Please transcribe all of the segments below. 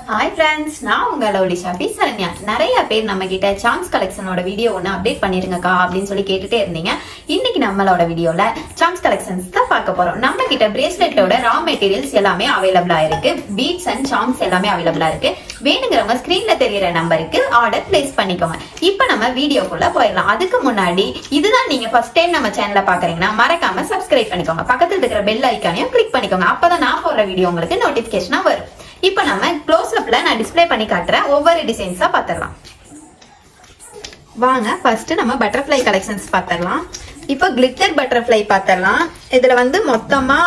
Hi friends, நான் உங்க lovely Shafi Saranya. நிறைய பேர் நம்ம கிட்ட சாம்ஸ் கலெக்ஷனோட வீடியோ ஒன்னு அப்டேட் பண்ணிருங்கக்கா அப்படின்னு சொல்லி கேட்டுட்டே இருந்தீங்க. இன்னைக்கு நம்மளோட வீடியோல சாம்ஸ் கலெக்ஷன்ஸ் தான் பார்க்க போறோம். நம்ம கிட்ட பிரேஸ்லெட்டோட ரா மெட்டீரியல்ஸ் எல்லாமே அவைலபிளா இருக்கு. பீட்ஸ் அண்ட் சாம்ஸ் எல்லாமே அவைலபிளா இருக்கு. வேணுங்கிறவங்க ஸ்கிரீன்ல தெரியற நம்பருக்கு ஆர்டர் பிளேஸ் பண்ணிக்கோங்க. இப்போ நம்ம வீடியோக்குள்ள போயிடலாம். அதுக்கு முன்னாடி இதுதான் நீங்க ஃபர்ஸ்ட் டைம் நம்ம சேனலை பாக்குறீங்கன்னா மறக்காம சப்ஸ்கிரைப் பண்ணிக்கோங்க. பக்கத்துல இருக்கிற பெல் ஐக்கானையும் கிளிக் பண்ணிக்கோங்க. அப்பதான் நான் போடுற வீடியோ உங்களுக்கு நோட்டிபிகேஷனா வரும். இப்போ நம்ம க்ளோஸ் அப்ல நான் டிஸ்ப்ளே பண்ணி காட்டுறேன். ஒவ்வொரு டிசைன்ஸா பாத்துறலாம். வாங்க ஃபர்ஸ்ட் நம்ம பட்டர்ஃப்ளை கலெக்ஷன்ஸ் பாத்துறலாம். இப்போ கிளிட்டர் பட்டர்ஃப்ளை பாத்துறலாம். இதுல வந்து மொத்தமா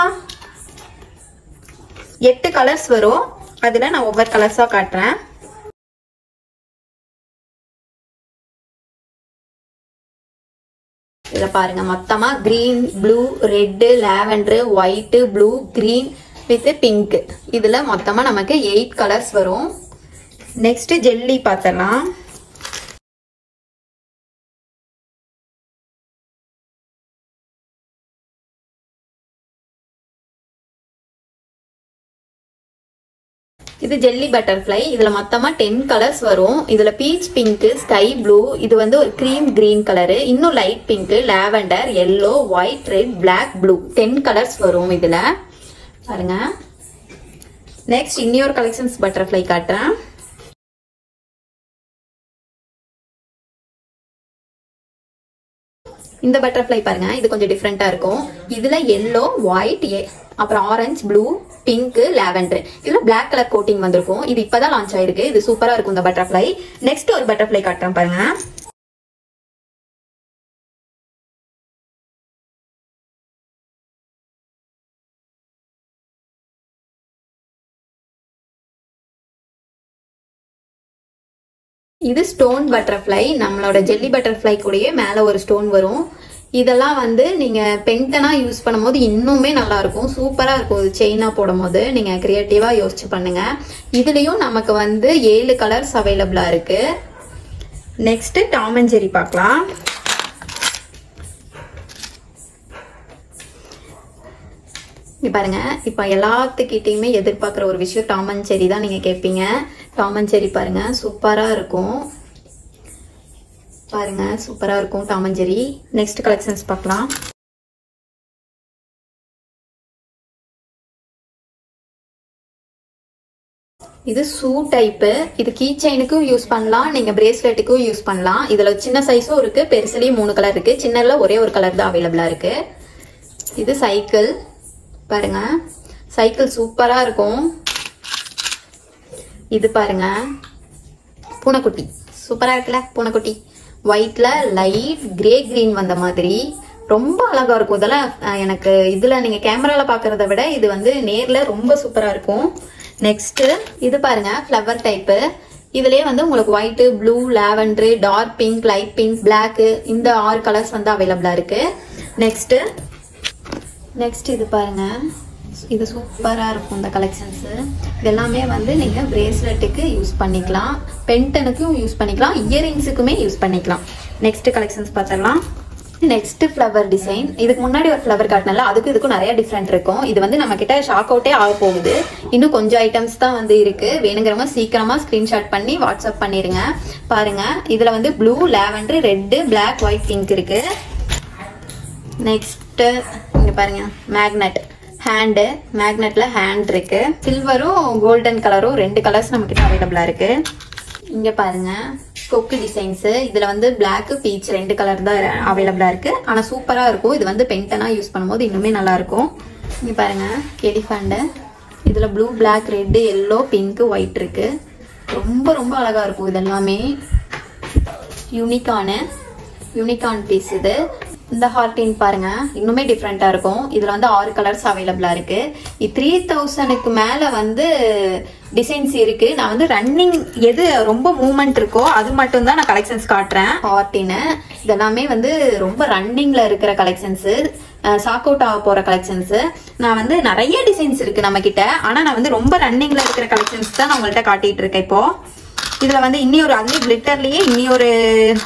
8 கலர்ஸ் வரும். அதுல நான் ஒவ்வொரு கலர்ஸா காட்டுறேன். இத பாருங்க, மொத்தமா green, blue, red, lavender, white, blue, green with pink. இதுல மொத்தமா நமக்கு 8 கலர்ஸ் வரும். நெக்ஸ்ட் ஜெல்லி பார்த்தலாம். இது ஜெல்லி பட்டர்ஃப்ளை. இதுல மொத்தமா 10 கலர்ஸ் வரும். இதுல பீச் பிங்க், ஸ்கை ப்ளூ, இது வந்து ஒரு கிரீம் கிரீன் கலரு, இன்னும் light pink, lavender, yellow, white, red, black, blue 10 colours வரும் இதுல பாருங்க. நெக்ஸ்ட் இன்னொரு கலெக்ஷன்ஸ் பட்டர்ஃப்ளை காட்டுறேன். இந்த பட்டர்ஃப்ளை பாருங்க, இது கொஞ்சம் டிஃப்ரெண்டா இருக்கும். இதுல எல்லோ, ஒயிட், அப்புறம் ஆரஞ்சு, ப்ளூ, பிங்க், லாவெண்டர், இதுல பிளாக் கலர் கோட்டிங் வந்திருக்கும். இது இப்பதான் லான்ச் ஆயிருக்கு. இது சூப்பரா இருக்கும் இந்த பட்டர்ஃப்ளை. நெக்ஸ்ட் ஒரு பட்டர்ஃப்ளை காட்டுறேன் பாருங்க. இது ஸ்டோன் பட்டர்ஃப்ளை. நம்மளோட ஜெல்லி பட்டர்ஃப்ளை கூடயே மேல ஒரு ஸ்டோன் வரும். இதெல்லாம் வந்து நீங்க பென்டனா யூஸ் பண்ணும்போது இன்னுமே நல்லா இருக்கும், சூப்பரா இருக்கும். செயினா போடும் போது நீங்க கிரியேட்டிவா யோசிச்சு பண்ணுங்க. இதுலயும் நமக்கு வந்து 7 கலர்ஸ் அவைலபிளா இருக்கு. நெக்ஸ்ட் டாம் அண்ட் ஜெர்ரி பார்க்கலாம். இங்க பாருங்க, இப்ப எல்லாத்துக்கிட்டையுமே எதிர்பார்க்கிற ஒரு விஷயம் டாம் அண்ட் ஜெர்ரி தான். நீங்க கேட்பீங்க. டாம் அண்ட் ஜெர்ரி பாருங்க, சூப்பரா இருக்கும். பாருங்க, சூப்பரா இருக்கும் Tom and Jerry. Next collections பார்க்கலாம். இது ஷூ டைப். இது கீ செயினுக்கும் யூஸ் பண்ணலாம், நீங்க பிரேஸ்லெட்டுக்கும் யூஸ் பண்ணலாம். இதுல சின்ன சைஸும் இருக்கு, பெருசுலயும் 3 கலர் இருக்கு. சின்னதுல ஒரே ஒரு கலர் தான் அவைலபிளா இருக்கு. இது சைக்கிள் பாருங்க, சைக்கிள் சூப்பரா இருக்கும். இது பாருங்க, பூனைக்குட்டி சூப்பரா இருக்குல்ல. பூனைக்குட்டி ஒயிட்ல லைட் கிரே கிரீன் வந்த மாதிரி ரொம்ப அழகா இருக்கும். இதெல்லாம் எனக்கு இதுல நீங்க கேமரால பாக்குறத விட இது வந்து நேர்ல ரொம்ப சூப்பரா இருக்கும். நெக்ஸ்ட் இது பாருங்க, ஃபிளவர் டைப். இதுலயே வந்து உங்களுக்கு white, blue, lavender, dark pink, light pink, black, இந்த 6 கலர்ஸ் வந்து அவைலபிளா இருக்கு. நெக்ஸ்ட் இது பாருங்க, இது சூப்பரா இருக்கும் இந்த கலெக்ஷன்ஸ். இதெல்லாமே வந்து நீங்க பிரேஸ்லெட்டுக்கு யூஸ் பண்ணிக்கலாம், பென்டனுக்கும் யூஸ் பண்ணிக்கலாம், இயரிங்ஸுக்குமே யூஸ் பண்ணிக்கலாம். நெக்ஸ்ட் கலெக்ஷன்ஸ் பார்த்தலாம். Next flower design. இதுக்கு முன்னாடி ஒரு ஃபிளவர் காட்டினால அதுக்கும் இதுக்கும் நிறைய டிஃப்ரெண்ட் இருக்கும். இது வந்து நம்ம கிட்ட ஷாக் அவுட்டே ஆக போகுது. இன்னும் கொஞ்சம் ஐட்டம்ஸ் தான் வந்து இருக்கு. வேணுங்கிறவங்க சீக்கிரமா ஸ்கிரீன்ஷாட் பண்ணி வாட்ஸ்அப் பண்ணிருங்க. பாருங்க, இதுல வந்து blue, lavender, red, black, white, pink இருக்கு. நெக்ஸ்ட் இங்க பாருங்க, மேக்னெட் ஹேண்டு. மேக்னெட்ல ஹேண்ட் இருக்கு. சில்வரும் கோல்டன் கலரும் 2 கலர்ஸ் நம்ம கிட்ட அவைலபிளா இருக்கு. இங்க பாருங்க, கொக்கு டிசைன்ஸ். இதுல வந்து பிளாக், பீச் 2 கலர் தான் அவைலபிளா இருக்கு. ஆனா சூப்பரா இருக்கும். இது வந்து பென்டனா யூஸ் பண்ணும்போது இன்னுமே நல்லா இருக்கும். இங்க பாருங்க, எலிஃபண்ட். இதுல blue, black, red, yellow, pink, white இருக்கு. ரொம்ப ரொம்ப அழகா இருக்கும். இது எல்லாமே யூனிகான் பீஸ். இது இந்த ஹார்டின் பாருங்க, இன்னுமே டிஃப்ரெண்டா இருக்கும். இதுல வந்து 6 கலர்ஸ் அவைலபிளா இருக்கு. 3000க்கு மேல வந்து டிசைன்ஸ் இருக்கு. நான் வந்து ரன்னிங் எது ரொம்ப மூவ்மெண்ட் இருக்கோ அது மட்டும் தான் நான் கலெக்ஷன்ஸ் காட்டுறேன். ஹார்டின் இதெல்லாமே வந்து ரொம்ப ரன்னிங்ல இருக்கிற கலெக்ஷன்ஸ், சாக் அவுட் ஆக போற கலெக்ஷன்ஸ். நான் வந்து நிறைய டிசைன்ஸ் இருக்கு நம்ம கிட்ட, ஆனா நான் வந்து ரொம்ப ரன்னிங்ல இருக்கிற கலெக்ஷன்ஸ் தான் நான் உங்கள்கிட்ட காட்டிட்டு இருக்கேன். இப்போ இதுல வந்து இன்னொரு அதுலயே கிளிட்டர்லயே இன்னொரு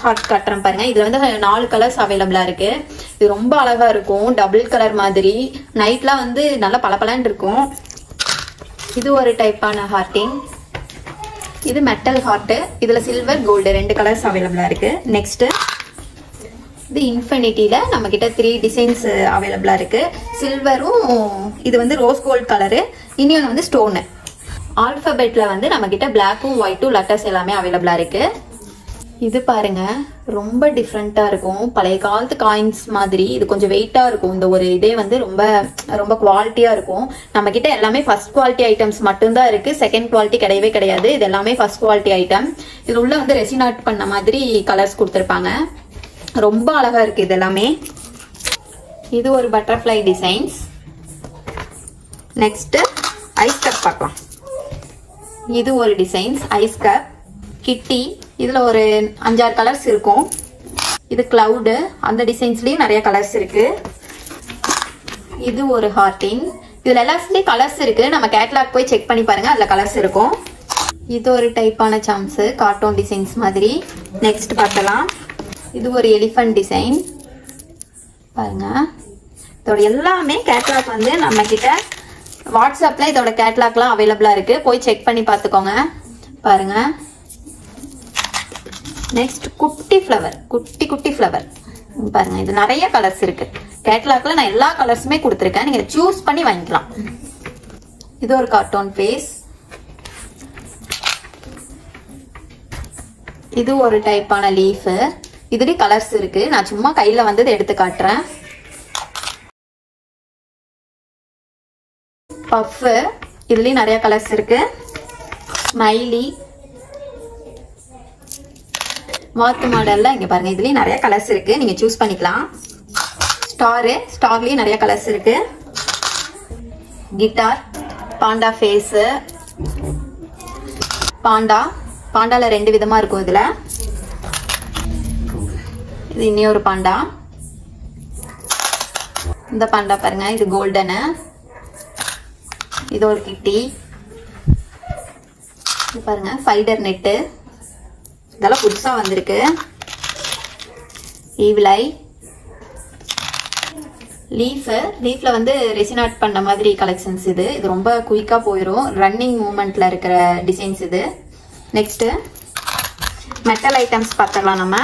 ஹார்ட் காட்டுறேன் பாருங்க. இதுல வந்து 4 கலர்ஸ் அவைலபிளா இருக்கு. இது ரொம்ப அழகா இருக்கும், டபுள் கலர் மாதிரி. நைட்லாம் வந்து நல்லா பளபளன்னு இருக்கும். இது ஒரு டைப்பான ஹார்டிங். இது மெட்டல் ஹார்ட். இதுல சில்வர் கோல்டு 2 கலர்ஸ் அவைலபிளா இருக்கு. நெக்ஸ்ட் இது இன்ஃபினிட்டில நம்ம கிட்ட 3 டிசைன்ஸ் அவைலபிளா இருக்கு. சில்வரும் இது வந்து ரோஸ் கோல்ட் கலரு, இன்னொன்று வந்து ஸ்டோனு. ஆல்பபெட்ல வந்து நம்ம கிட்ட பிளாக்கும் ஒயிட்டும் லெட்டர்ஸ் எல்லாமே அவைலபிளா இருக்கு. இது பாருங்க ரொம்ப டிஃப்ரெண்டா இருக்கும். பழைய காலத்து காயின்ஸ் மாதிரி இது கொஞ்சம் வெயிட்டா இருக்கும். இந்த ஒரு இதே வந்து ரொம்ப ரொம்ப குவாலிட்டியா இருக்கும். நம்ம கிட்ட எல்லாமே ஃபர்ஸ்ட் குவாலிட்டி ஐட்டம்ஸ் மட்டும்தான் இருக்கு. செகண்ட் குவாலிட்டி கிடையவே கிடையாது. இது எல்லாமே ஃபர்ஸ்ட் குவாலிட்டி ஐட்டம். இது உள்ள வந்து ரெசின் ஆர்ட் பண்ண மாதிரி கலர்ஸ் கொடுத்துருப்பாங்க. ரொம்ப அழகா இருக்கு இது எல்லாமே. இது ஒரு butterfly designs. Next ice cup பார்க்கலாம். இது ஒரு டிசைன்ஸ் ஐஸ் கப் கிட்டி. இதுல ஒரு 5-6 கலர்ஸ் இருக்கும். இது கிளவுடு, அந்த டிசைன்ஸ்லயும் நிறைய கலர்ஸ் இருக்கு. இது ஒரு ஹார்டின். இதுல எல்லாத்துலயும் கலர்ஸ் இருக்கு. நம்ம கேட்லாக் போய் செக் பண்ணி பாருங்க, அதுல கலர்ஸ் இருக்கும். இது ஒரு டைப்பான சாம்ஸ் கார்ட்டூன் டிசைன்ஸ் மாதிரி. நெக்ஸ்ட் பார்க்கலாம். இது ஒரு எலிஃபண்ட் டிசைன் பாருங்க. இதோட எல்லாமே கேட்லாக் வந்து நம்ம கிட்ட வாட்ஸ்அப்ல இதோட கேட்லாக்லாம் அவைலபிளா இருக்கு. போய் செக் பண்ணி பார்த்துக்கோங்க பாருங்க. நெக்ஸ்ட் குட்டி ஃப்ளவர், குட்டி குட்டி ஃப்ளவர் பாருங்க. இது நிறைய கலர்ஸ் இருக்கு. கேட்லாக்ல நான் எல்லா கலர்ஸுமே கொடுத்துருக்கேன். நீங்க சூஸ் பண்ணி வாங்கிக்கலாம். இது ஒரு கார்ட்டூன் ஃபேஸ். இது ஒரு டைப்பான லீஃப். இதுலயும் கலர்ஸ் இருக்கு. நான் சும்மா கையில வந்து எடுத்து காட்டுறேன். பஃப், இதுலயும் நிறைய கலர்ஸ் இருக்கு. ஸ்மைலி, வாத்து மாடல்ல இங்க பாருங்க. இதுலயும் நிறைய கலர்ஸ் இருக்கு. நீங்க சூஸ் பண்ணிக்கலாம். ஸ்டாரு, ஸ்டார்லயும் நிறைய கலர்ஸ் இருக்கு. கிட்டார், பாண்டா ஃபேஸ், பாண்டா, பாண்டால 2 விதமா இருக்கும். இதுல இது இன்னொரு பாண்டா. இந்த பாண்டா பாருங்க, இது கோல்டனு. இது ஒரு கிட்டி. இது பாருங்க ஃபைடர் நெட்டு. இதெல்லாம் புதுசா வந்திருக்கு. ஈவிலை லீஃப். லீஃப்ல வந்து ரெசின் ஆர்ட் பண்ண மாதிரி கலெக்ஷன்ஸ் இது. இது ரொம்ப குயிக்கா போயிடும். ரன்னிங் மூவ்மெண்ட்ல இருக்கிற டிசைன்ஸ் இது. நெக்ஸ்ட் மெட்டல் ஐட்டம்ஸ் பார்த்துடலாம். நம்ம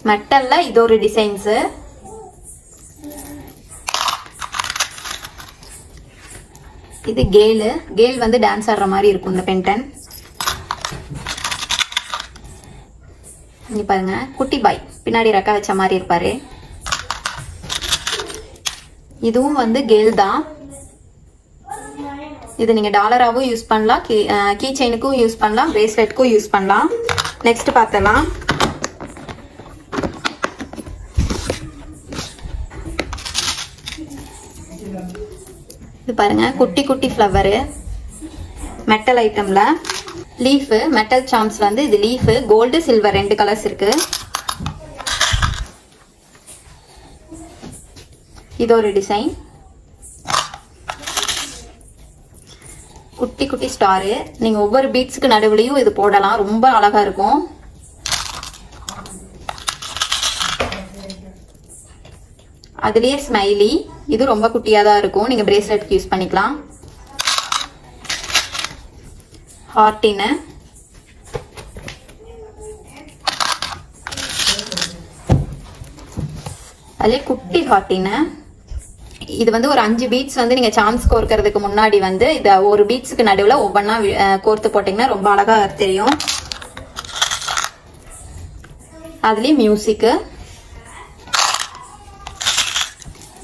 மெட்டல்ல இது ஒரு டிசைன்ஸ். இது கேலு. கேல் வந்து டான்ஸ் ஆடுற மாதிரி இருக்கும் இந்த பென்டன். இங்க பாருங்க குட்டி பாய் பின்னாடி ரெக்க வச்ச மாதிரி இருப்பாரு. இதுவும் வந்து கேல் தான். இது நீங்க டாலராவும் யூஸ் பண்ணலாம், கீ செயினுக்கும் யூஸ் பண்ணலாம், பிரேஸ்லெட்க்கும் யூஸ் பண்ணலாம். நெக்ஸ்ட் பார்த்தலாம். இது பாருங்க குட்டி குட்டி ஃப்ளவர் மெட்டல் ஐட்டம்ல. லீஃப் மெட்டல் சாம்ஸ்ல வந்து இது லீஃப் கோல்டு சில்வர் 2 கலர்ஸ் இருக்கு. இது ஒரு டிசைன். குட்டி குட்டி ஸ்டாரு. நீங்க ஒவ்வொரு பீட்ஸ்க்கு நடுவுலையும் இது போடலாம். ரொம்ப அழகா இருக்கும். அதுலயே ஸ்மைலி. இது ரொம்ப குட்டியா தான் இருக்கும். நீங்க பிரேஸ்லெட்க்கு யூஸ் பண்ணிக்கலாம். ஹார்டின். அதே குட்டி ஹார்டின். இது வந்து ஒரு 5 பீட்ஸ் வந்து நீங்க சாம்ஸ் கோர்க்கறதுக்கு முன்னாடி வந்து இத ஒரு பீட்ஸ்க்கு நடுவுல ஒவ்வொன்னா கோர்த்து போட்டீங்கன்னா ரொம்ப அழகா தெரியும். அதுலயே மியூசிக்.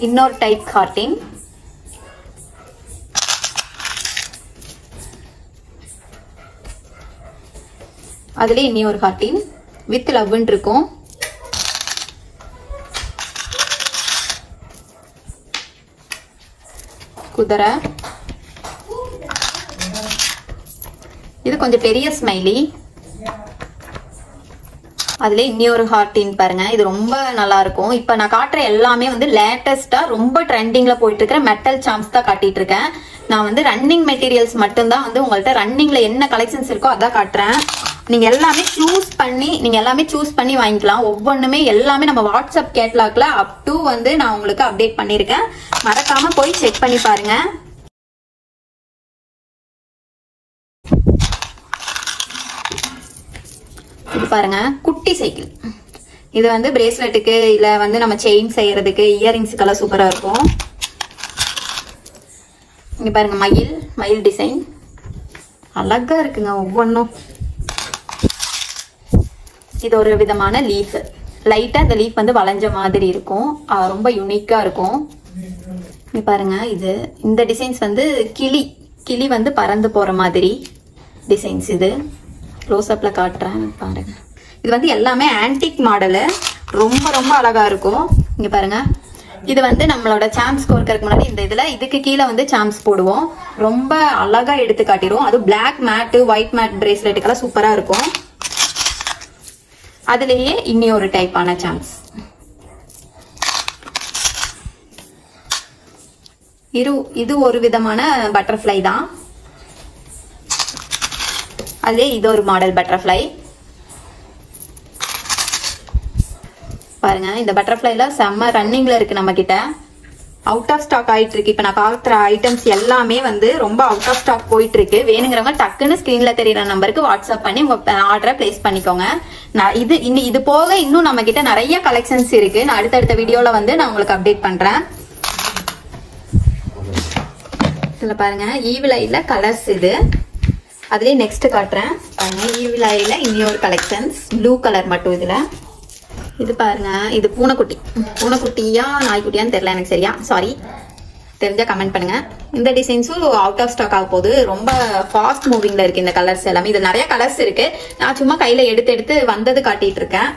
இன்னொரு டைப் ஹார்டின். அதுல இன்னொரு ஹார்டின் வித் லவ்ன்னு இருக்கும். குதிரை. இது கொஞ்சம் பெரிய ஸ்மைலி. அதுல இன்னொரு ஹார்டின் பாருங்க. இது ரொம்ப நல்லா இருக்கும். இப்ப நான் காட்டுற எல்லாமே வந்து லேட்டஸ்டா ரொம்ப ட்ரெண்டிங்ல போயிட்டு இருக்கிற மெட்டல் சாம்ஸ் தான் காட்டிட்டு இருக்கேன். நான் வந்து ரன்னிங் மெட்டீரியல்ஸ் மட்டும்தான் வந்து உங்கள்ட்ட ரன்னிங்ல என்ன கலெக்ஷன்ஸ் இருக்கோ அதான் காட்டுறேன். நீங்க எல்லாமே சூஸ் பண்ணி வாங்கிக்கலாம். ஒவ்வொன்றுமே எல்லாமே நம்ம வாட்ஸ்அப் கேட்லாக்ல அப் டு வந்து நான் உங்களுக்கு அப்டேட் பண்ணிருக்கேன். மறக்காம போய் செக் பண்ணி பாருங்க. பாருங்க குட்டி சைக்கிள். இது வந்து பிரேஸ்லெட்டுக்கு இல்ல வந்து நம்ம செயின் செய்யறதுக்கு இயரிங்ஸுக்கெல்லாம் சூப்பரா இருக்கும். இங்க பாருங்க மயில் டிசைன் அழகா இருக்குங்க ஒவ்வொன்றும். இது ஒரு விதமான லீஃப். லைட்டா இந்த லீஃப் வந்து வளைஞ்ச மாதிரி இருக்கும். ரொம்ப யூனிக்கா இருக்கும். இங்க பாருங்க இந்த டிசைன்ஸ் வந்து கிளி வந்து பறந்து போற மாதிரி டிசைன்ஸ். இது க்ளோஸ் அப்ல காட்டுறேன் பாருங்க. இது வந்து எல்லாமே ஆன்டிக் மாடலு. ரொம்ப ரொம்ப அழகா இருக்கும். இங்க பாருங்க இது வந்து நம்மளோட சாம்ஸ் கோர்க்கறதுக்கு முன்னாடி இதுக்கு கீழே வந்து சாம்ஸ் போடுவோம். ரொம்ப அழகா எடுத்து காட்டிடும். அது பிளாக் மேட் ஒயிட் மேட் பிரேஸ்லெட்டுக்கெல்லாம் சூப்பரா இருக்கும். அதுலயே இன்னி ஒரு டைப்பான சாம்ஸ். இது ஒரு விதமான பட்டர்ஃப்ளை தான். அதே இது ஒரு மாடல் பட்டர்ஃப்ளை. பாருங்க இந்த பட்டர்ஃப்ளைல செம்ம ரன்னிங்ல இருக்கு. நம்ம கிட்ட அவுட் ஆஃப் ஸ்டாக் ஆயிட்டு இருக்கு. இப்ப நான் காட்டுற ஐட்டம்ஸ் எல்லாமே வந்து ரொம்ப அவுட் ஆஃப் ஸ்டாக் போயிட்டு இருக்கு. வேணுங்கிறவங்க டக்குன்னு ஸ்கிரீன்ல தெரியற நம்பருக்கு வாட்ஸ்அப் பண்ணி உங்க ஆர்டரை பிளேஸ் பண்ணிக்கோங்க. இது போக இன்னும் நம்ம கிட்ட நிறைய கலெக்ஷன்ஸ் இருக்கு. நான் அடுத்தடுத்த வீடியோல வந்து நான் உங்களுக்கு அப்டேட் பண்றேன். இதுல பாருங்க ஈவில் ஐல கலர்ஸ். இது அதுலயே நெக்ஸ்ட் காட்டுறேன் பாருங்க. ஈவில் ஐல இன்னொரு கலெக்ஷன்ஸ் ப்ளூ கலர் மட்டும். இது பாருங்க இது பூனைக்குட்டியா நாய்க்குட்டியான்னு தெரியல எனக்கு சரியா. சாரி, தெரிஞ்சா கமெண்ட் பண்ணுங்க. இந்த டிசைன்ஸும் அவுட் ஆஃப் ஸ்டாக் ஆக போகுது. ரொம்ப ஃபாஸ்ட் மூவிங்ல இருக்கு இந்த கலர்ஸ் எல்லாமே. இது நிறைய கலர்ஸ் இருக்கு. நான் சும்மா கையில எடுத்து வந்தது காட்டிட்டு இருக்கேன்.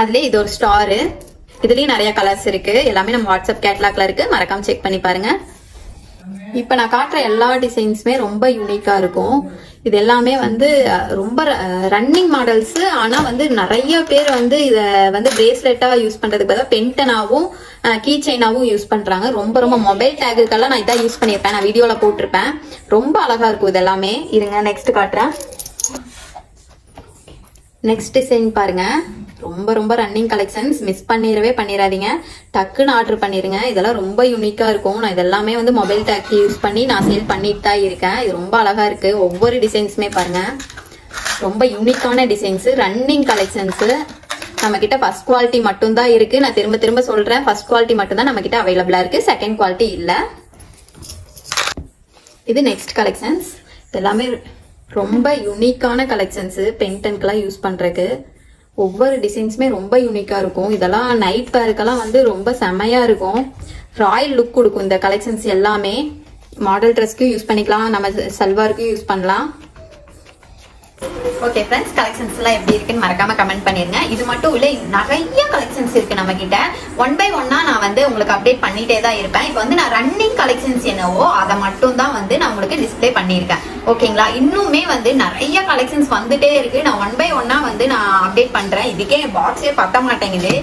அதுலயே இது ஒரு ஸ்டாரு. இதுலயும் நிறைய கலர்ஸ் இருக்கு. எல்லாமே நம்ம வாட்ஸ்அப் கேட்லாக்ல இருக்கு. மறக்காம செக் பண்ணி பாருங்க. இப்ப நான் காட்டுற எல்லா டிசைன்ஸுமே ரொம்ப யூனிக்கா இருக்கும். இது எல்லாமே வந்து ரொம்ப ரன்னிங் மாடல்ஸ். ஆனா வந்து நிறைய பேர் வந்து இத வந்து பிரேஸ்லெட்டா யூஸ் பண்றதுக்கு பதிலா பென்டனாவும் கீ செயினாவும் யூஸ் பண்றாங்க. ரொம்ப ரொம்ப மொபைல் டேகுக்கெல்லாம் நான் இதான் யூஸ் பண்ணிருப்பேன். நான் வீடியோல போட்டிருப்பேன். ரொம்ப அழகா இருக்கும் இது எல்லாமே. இருங்க நெக்ஸ்ட் காட்டுறேன். நெக்ஸ்ட் டிசைன் பாருங்க. ரொம்ப ரொம்ப ரன்னிங் கலெக்ஷன்ஸ். மிஸ் பண்ணிடாதீங்க. டக்குன்னு ஆர்டர் பண்ணிருங்க. இதெல்லாம் ரொம்ப யூனிக்கா இருக்கும். நான் இதெல்லாமே வந்து மொபைல் டேக் யூஸ் பண்ணி நான் சேல் பண்ணிட்டு தான் இருக்கேன். இது ரொம்ப அழகா இருக்கு. ஒவ்வொரு டிசைன்ஸுமே பாருங்க ரொம்ப யூனிக்கான டிசைன்ஸ். Running collections. நம்ம கிட்ட ஃபர்ஸ்ட் குவாலிட்டி மட்டும் தான் இருக்கு. நான் திரும்ப சொல்றேன், ஃபர்ஸ்ட் குவாலிட்டி மட்டும் தான் நம்ம கிட்ட அவைலபிளா இருக்கு. செகண்ட் குவாலிட்டி இல்ல. இது நெக்ஸ்ட் கலெக்ஷன்ஸ். எல்லாமே ரொம்ப யூனிக்கான கலெக்ஷன்ஸ். பென்டன்ட்லாம் யூஸ் பண்றதுக்கு ஒவ்வொரு டிசைன்ஸுமே ரொம்ப யூனிக்கா இருக்கும். இதெல்லாம் நைட் வேர்க்கெல்லாம் வந்து ரொம்ப செமையா இருக்கும். ராயல் லுக் கொடுக்கும் இந்த கலெக்ஷன்ஸ் எல்லாமே. மாடல் ட்ரெஸ்க்கும் யூஸ் பண்ணிக்கலாம். நம்ம சல்வாருக்கும் யூஸ் பண்ணலாம். ஓகே ஃப்ரெண்ட்ஸ், கலெக்ஷன்ஸ் எல்லாம் எப்படி இருக்குன்னு மறக்காம கமெண்ட் பண்ணிருங்க. இது மட்டும் இல்ல, நிறைய கலெக்ஷன்ஸ் இருக்கு நம்ம கிட்ட. ஒன் பை ஒன்னா நான் வந்து உங்களுக்கு அப்டேட் பண்ணிட்டே தான் இருப்பேன். இப்போ வந்து நான் ரன்னிங் கலெக்ஷன்ஸ் என்னவோ அதை மட்டும் தான் வந்து நான் உங்களுக்கு டிஸ்பிளே பண்ணியிருக்கேன். ஓகேங்களா? இன்னுமே வந்து நிறைய கலெக்ஷன்ஸ் வந்துட்டே இருக்கு. நான் ஒன் பை ஒன்னா வந்து நான் அப்டேட் பண்றேன். இதுக்கே பாக்ஸே பத்த மாட்டேங்குது.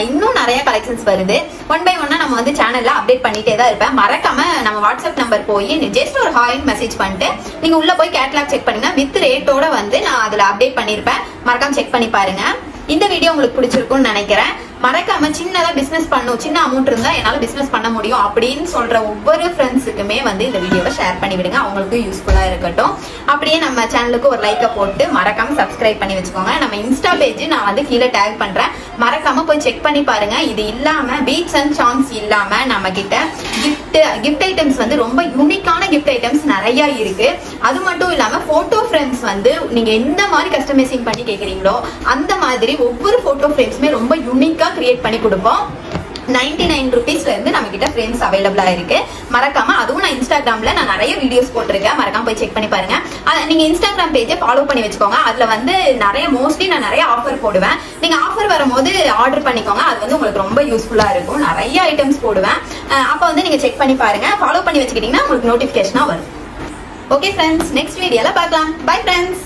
இன்னும் நிறைய கலெக்ஷன்ஸ் வருது. ஒன் பை ஒன்னா நம்ம வந்து சேனல்ல அப்டேட் பண்ணிட்டே தான் இருப்பேன். மறக்காம நம்ம வாட்ஸ்அப் நம்பர் போய் ஜஸ்ட் ஒரு ஹாய் மெசேஜ் பண்ணிட்டு நீங்க உள்ள போய் கேட்லாக் செக் பண்ணுங்க. வித் ரேட்டோட வந்து நான் அதுல அப்டேட் பண்ணிருப்பேன். மறக்காம செக் பண்ணி பாருங்க. இந்த வீடியோ உங்களுக்கு பிடிச்சிருக்கும்னு நினைக்கிறேன். மறக்காம சின்னதா பிசினஸ் பண்ணும், சின்ன அமௌண்ட் இருந்தா என்னால பிசினஸ் பண்ண முடியும் அப்படின்னு சொல்ற ஒவ்வொரு ஃப்ரெண்ட்ஸுக்குமே வந்து இந்த வீடியோவை ஷேர் பண்ணி விடுங்க. அவங்களுக்கு யூஸ்ஃபுல்லா இருக்கட்டும். அப்படியே நம்ம சேனலுக்கு ஒரு லைக்கை போட்டு மறக்காம சப்ஸ்கிரைப் பண்ணி வச்சுக்கோங்க. நம்ம இன்ஸ்டா பேஜ் நான் வந்து கீழே டேக் பண்றேன். மறக்காம போய் செக் பண்ணி பாருங்க. இது இல்லாம பீட்ஸ் அண்ட் சாங்ஸ் இல்லாம நம்ம கிட்ட கிஃப்ட் ஐட்டம்ஸ் வந்து ரொம்ப யூனிக்கான கிஃப்ட் ஐட்டம்ஸ் நிறைய இருக்கு. அது மட்டும் இல்லாம போட்டோ ஃப்ரேம்ஸ் வந்து நீங்க எந்த மாதிரி கஸ்டமைசிங் பண்ணி கேக்குறீங்களோ அந்த மாதிரி ஒவ்வொரு போட்டோ ஃப்ரேம்ஸுமே ரொம்ப யூனிக்கா கிரியேட் பண்ணி கொடுப்போம். 99 rupeesல இருந்து நம்ம கிட்ட ஃப்ரேம்ஸ் அவைலபிளா இருக்கு. மறக்காம அதுவும் நான் இன்ஸ்டாகிராம்ல நான் நிறைய வீடியோஸ் போட்டிருக்கேன். மறக்காம போய் செக் பண்ணி பாருங்க. நீங்க இன்ஸ்டாகிராம் பேஜை ஃபாலோ பண்ணி வச்சுக்கோங்க. அதுல வந்து மோஸ்ட்லி நான் நிறைய ஆஃபர் போடுவேன். நீங்க ஆஃபர் வரும்போது ஆர்டர் பண்ணிக்கோங்க. அது வந்து உங்களுக்கு ரொம்ப யூஸ்ஃபுல்லா இருக்கும். நிறைய ஐட்டம்ஸ் போடுவேன். அப்ப வந்து நீங்க செக் பண்ணி பாருங்க. ஃபாலோ பண்ணி வச்சுக்கிட்டீங்கன்னா உங்களுக்கு நோட்டிபிகேஷனா வரும். ஓகே ஃப்ரெண்ட்ஸ், நெக்ஸ்ட் வீடியோல பார்க்கலாம். Bye friends.